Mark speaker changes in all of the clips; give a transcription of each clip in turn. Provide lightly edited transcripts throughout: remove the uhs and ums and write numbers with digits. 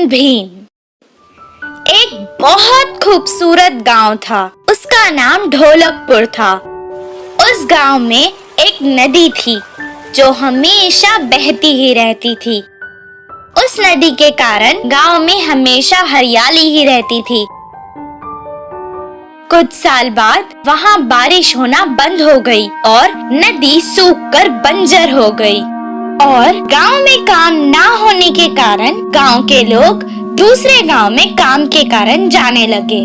Speaker 1: महान भीम। एक बहुत खूबसूरत गांव था, उसका नाम ढोलकपुर था। उस गांव में एक नदी थी जो हमेशा बहती ही रहती थी। उस नदी के कारण गांव में हमेशा हरियाली ही रहती थी। कुछ साल बाद वहां बारिश होना बंद हो गई और नदी सूखकर बंजर हो गई और गांव में काम ना होने के कारण गांव के लोग दूसरे गांव में काम के कारण जाने लगे।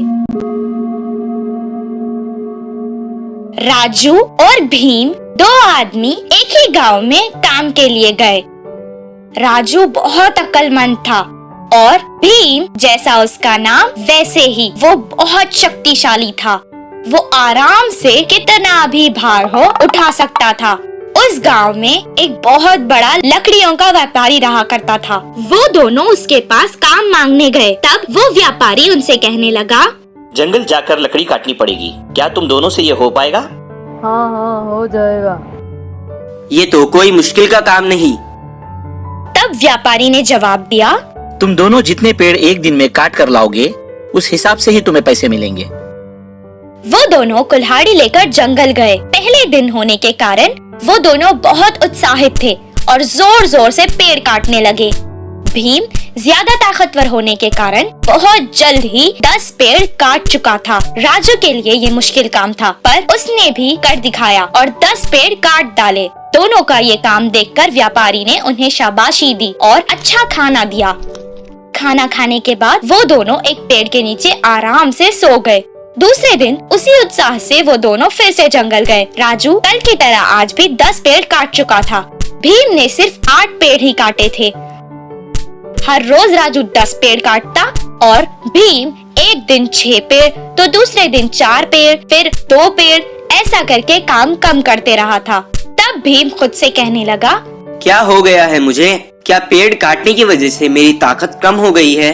Speaker 1: राजू और भीम दो आदमी एक ही गांव में काम के लिए गए। राजू बहुत अक्लमंद था और भीम, जैसा उसका नाम वैसे ही, वो बहुत शक्तिशाली था। वो आराम से कितना भी भार हो उठा सकता था। उस गांव में एक बहुत बड़ा लकड़ियों का व्यापारी रहा करता था। वो दोनों उसके पास काम मांगने गए। तब वो व्यापारी उनसे कहने लगा,
Speaker 2: जंगल जाकर लकड़ी काटनी पड़ेगी, क्या तुम दोनों से ये हो पाएगा?
Speaker 3: हाँ, हो जाएगा।
Speaker 4: ये तो कोई मुश्किल का काम नहीं।
Speaker 1: तब व्यापारी ने जवाब दिया,
Speaker 2: तुम दोनों जितने पेड़ एक दिन में काट कर लाओगे उस हिसाब से ही तुम्हें पैसे मिलेंगे।
Speaker 1: वो दोनों कुल्हाड़ी लेकर जंगल गए। पहले दिन होने के कारण वो दोनों बहुत उत्साहित थे और जोर जोर से पेड़ काटने लगे। भीम ज्यादा ताकतवर होने के कारण बहुत जल्द ही 10 पेड़ काट चुका था। राजू के लिए ये मुश्किल काम था, पर उसने भी कर दिखाया और 10 पेड़ काट डाले। दोनों का ये काम देखकर व्यापारी ने उन्हें शाबाशी दी और अच्छा खाना दिया। खाना खाने के बाद वो दोनों एक पेड़ के नीचे आराम से सो गए। दूसरे दिन उसी उत्साह से वो दोनों फिर से जंगल गए। राजू कल की तरह आज भी 10 पेड़ काट चुका था। भीम ने सिर्फ 8 पेड़ ही काटे थे। हर रोज राजू 10 पेड़ काटता और भीम एक दिन 6 पेड़, तो दूसरे दिन 4 पेड़, फिर 2 पेड़, ऐसा करके काम कम करते रहा था। तब भीम खुद से कहने लगा,
Speaker 4: क्या हो गया है मुझे? क्या पेड़ काटने की वजह से मेरी ताकत कम हो गई है?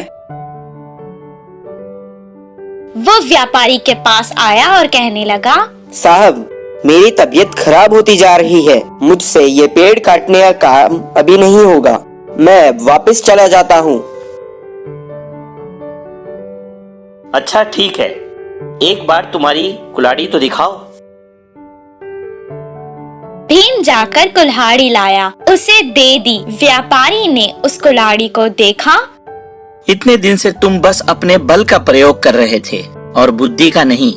Speaker 1: वो व्यापारी के पास आया और कहने लगा,
Speaker 4: साहब, मेरी तबीयत खराब होती जा रही है। मुझसे ये पेड़ काटने का काम अभी नहीं होगा। मैं वापस चला जाता हूँ।
Speaker 2: अच्छा ठीक है, एक बार तुम्हारी कुल्हाड़ी तो दिखाओ।
Speaker 1: भीम जाकर कुल्हाड़ी लाया, उसे दे दी। व्यापारी ने उस कुल्हाड़ी को देखा।
Speaker 5: इतने दिन से तुम बस अपने बल का प्रयोग कर रहे थे और बुद्धि का नहीं।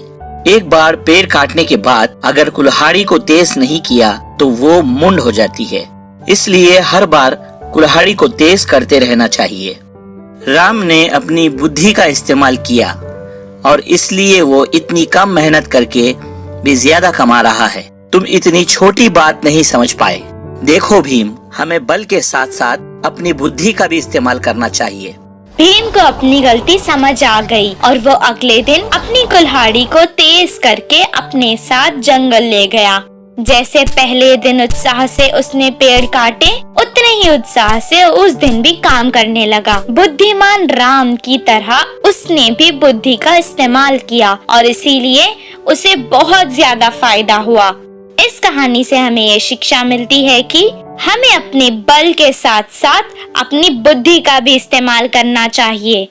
Speaker 5: एक बार पेड़ काटने के बाद अगर कुल्हाड़ी को तेज नहीं किया तो वो मुंड हो जाती है। इसलिए हर बार कुल्हाड़ी को तेज करते रहना चाहिए। राम ने अपनी बुद्धि का इस्तेमाल किया और इसलिए वो इतनी कम मेहनत करके भी ज्यादा कमा रहा है। तुम इतनी छोटी बात नहीं समझ पाए। देखो भीम, हमें बल के साथ साथ अपनी बुद्धि का भी इस्तेमाल करना चाहिए।
Speaker 1: भीम को अपनी गलती समझ आ गई और वो अगले दिन अपनी कुल्हाड़ी को तेज करके अपने साथ जंगल ले गया। जैसे पहले दिन उत्साह से उसने पेड़ काटे, उतने ही उत्साह से उस दिन भी काम करने लगा। बुद्धिमान राम की तरह उसने भी बुद्धि का इस्तेमाल किया और इसीलिए उसे बहुत ज्यादा फायदा हुआ। इस कहानी से हमें ये शिक्षा मिलती है कि हमें अपने बल के साथ साथ अपनी बुद्धि का भी इस्तेमाल करना चाहिए।